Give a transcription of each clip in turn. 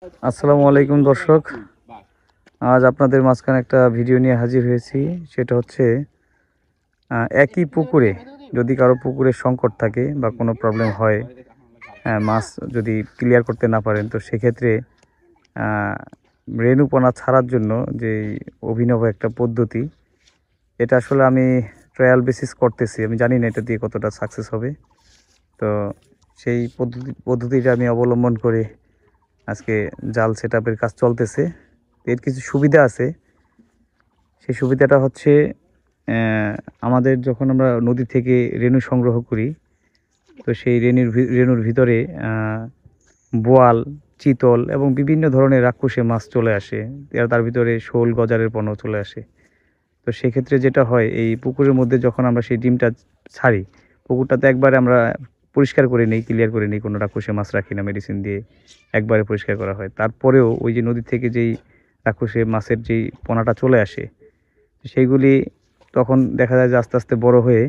আসসালামু আলাইকুম দর্শক, আজ আপনাদের মাঝখানে একটা ভিডিও নিয়ে হাজির হয়েছি। সেটা হচ্ছে একই পুকুরে যদি কারো পুকুরে সংকট থাকে বা কোনো প্রবলেম হয়, মাছ যদি ক্লিয়ার করতে না পারেন, তো সেক্ষেত্রে রেণুপনা ছাড়ার জন্য যে অভিনব একটা পদ্ধতি, এটা আসলে আমি ট্রায়াল বেসিস করতেছি। আমি জানি না এটা দিয়ে কতটা সাকসেস হবে। তো সেই পদ্ধতিটা আমি অবলম্বন করে আজকে জাল সেটআপের কাজ চলতেছে। এর কিছু সুবিধা আছে। সেই সুবিধাটা হচ্ছে আমাদের যখন আমরা নদী থেকে রেণু সংগ্রহ করি, তো সেই রেণুর ভিতরে বোয়াল, চিতল এবং বিভিন্ন ধরনের রাক্ষসে মাছ চলে আসে। তার ভিতরে শোল, গজারের পণ্য চলে আসে। তো সেক্ষেত্রে যেটা হয়, এই পুকুরের মধ্যে যখন আমরা সেই ডিমটা ছাড়ি, পুকুরটাতে একবারে আমরা পরিষ্কার করে নিই, ক্লিয়ার করে নিই, কোনো রাক্ষসে মাছ রাখি না, মেডিসিন দিয়ে একবারে পরিষ্কার করা হয়। তারপরেও ওই যে নদী থেকে যেই রাক্ষসে মাছের যেই পোনাটা চলে আসে, সেইগুলি তখন দেখা যায় যে আস্তে আস্তে বড় হয়ে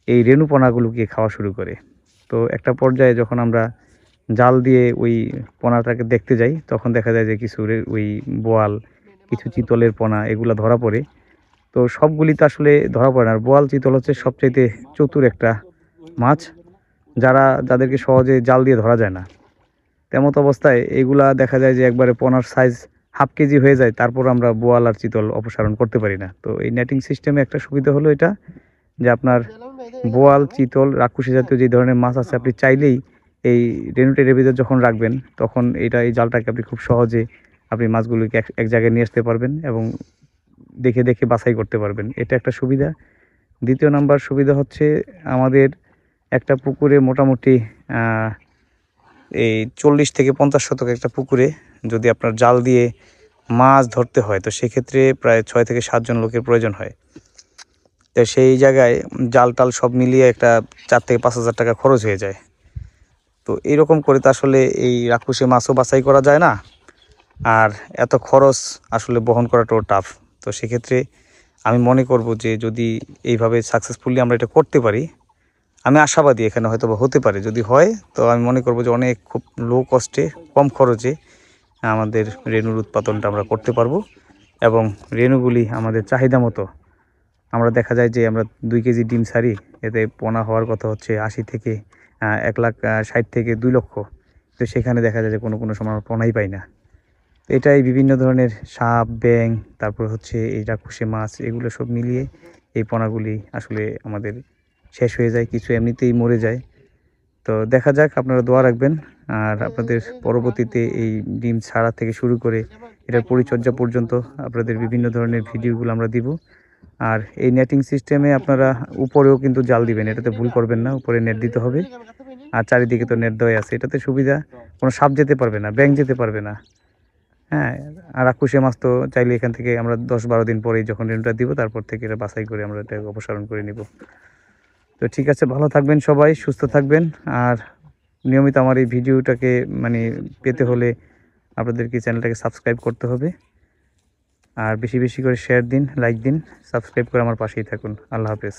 এই রেণু পোনাগুলোকে খাওয়া শুরু করে। তো একটা পর্যায়ে যখন আমরা জাল দিয়ে ওই পোনাটাকে দেখতে যাই, তখন দেখা যায় যে কিছু ওই বোয়াল, কিছু চিতলের পোনা এগুলা ধরা পড়ে। তো সবগুলি তো আসলে ধরা পড়ে না। আর বোয়াল, চিতল হচ্ছে সবচাইতে চতুর একটা মাছ, যাদেরকে সহজে জাল দিয়ে ধরা যায় না। তেমত অবস্থায় এগুলা দেখা যায় যে একবারে পোনার সাইজ হাফ কেজি হয়ে যায়, তারপর আমরা বোয়াল আর চিতল অপসারণ করতে পারি না। তো এই নেটিং সিস্টেমে একটা সুবিধা হলো এটা, যে আপনার বোয়াল, চিতল, রাক্ষসী জাতীয় যে ধরনের মাছ আছে, আপনি চাইলেই এই রেণুটের ভিতর যখন রাখবেন, তখন এই জালটাকে আপনি খুব সহজে আপনি মাছগুলোকে এক জায়গায় নিয়ে আসতে পারবেন এবং দেখে দেখে বাছাই করতে পারবেন। এটা একটা সুবিধা। দ্বিতীয় নাম্বার সুবিধা হচ্ছে, আমাদের একটা পুকুরে মোটামুটি এই 40 থেকে 50 শতক একটা পুকুরে যদি আপনার জাল দিয়ে মাছ ধরতে হয়, তো সেক্ষেত্রে প্রায় 6 থেকে 7 জন লোকের প্রয়োজন হয়। তো সেই জায়গায় জাল টাল সব মিলিয়ে একটা 4 থেকে 5 হাজার টাকা খরচ হয়ে যায়। তো এইরকম করে তো আসলে এই রাক্ষসে মাছও বাছাই করা যায় না, আর এত খরচ আসলে বহন করাটাও টাফ। তো সেক্ষেত্রে আমি মনে করব যে যদি এইভাবে সাকসেসফুলি আমরা এটা করতে পারি, আমি আশাবাদী এখানে হয়তো বা হতে পারে। যদি হয়, তো আমি মনে করব যে অনেক খুব লো কস্টে, কম খরচে আমাদের রেণুর উৎপাদনটা আমরা করতে পারবো এবং রেণুগুলি আমাদের চাহিদা মতো, আমরা দেখা যায় যে আমরা 2 কেজি ডিম ছাড়ি, এতে পোনা হওয়ার কথা হচ্ছে 80 থেকে 1,60,000 থেকে 2 লক্ষ। তো সেখানে দেখা যায় যে কোনো সময় আমরা পোনাই পাই না। তো এটাই বিভিন্ন ধরনের সাপ, ব্যাঙ, তারপর হচ্ছে এই রাক্ষসে মাছ, এগুলো সব মিলিয়ে এই পোনাগুলি আসলে আমাদের শেষ হয়ে যায়, কিছু এমনিতেই মরে যায়। তো দেখা যাক, আপনারা দোয়া রাখবেন। আর আপনাদের পরবর্তীতে এই ডিম ছাড়া থেকে শুরু করে এটার পরিচর্যা পর্যন্ত আপনাদের বিভিন্ন ধরনের ভিডিওগুলো আমরা দিব। আর এই নেটিং সিস্টেমে আপনারা উপরেও কিন্তু জাল দিবেন, এটাতে ভুল করবেন না, উপরে নেট দিতে হবে। আর চারিদিকে তো নেট দেওয়াই আছে, এটাতে সুবিধা, কোনো সাপ যেতে পারবে না, ব্যাঙ যেতে পারবে না। হ্যাঁ, আর রাক্ষসে মাছ তো চাইলে এখান থেকে আমরা 10-12 দিন পরেই যখন রেণুটা দিব, তারপর থেকে এটা বাছাই করে আমরা এটা অপসারণ করে নিব। তো ঠিক আছে, ভালো থাকবেন সবাই, সুস্থ থাকবেন। আর নিয়মিত আমার এই ভিডিওটাকে মানে পেতে হলে আপনাদেরকে চ্যানেলটাকে সাবস্ক্রাইব করতে হবে। আর বেশি বেশি করে শেয়ার দিন, লাইক দিন, সাবস্ক্রাইব করে আমার পাশেই থাকুন। আল্লাহ হাফেজ।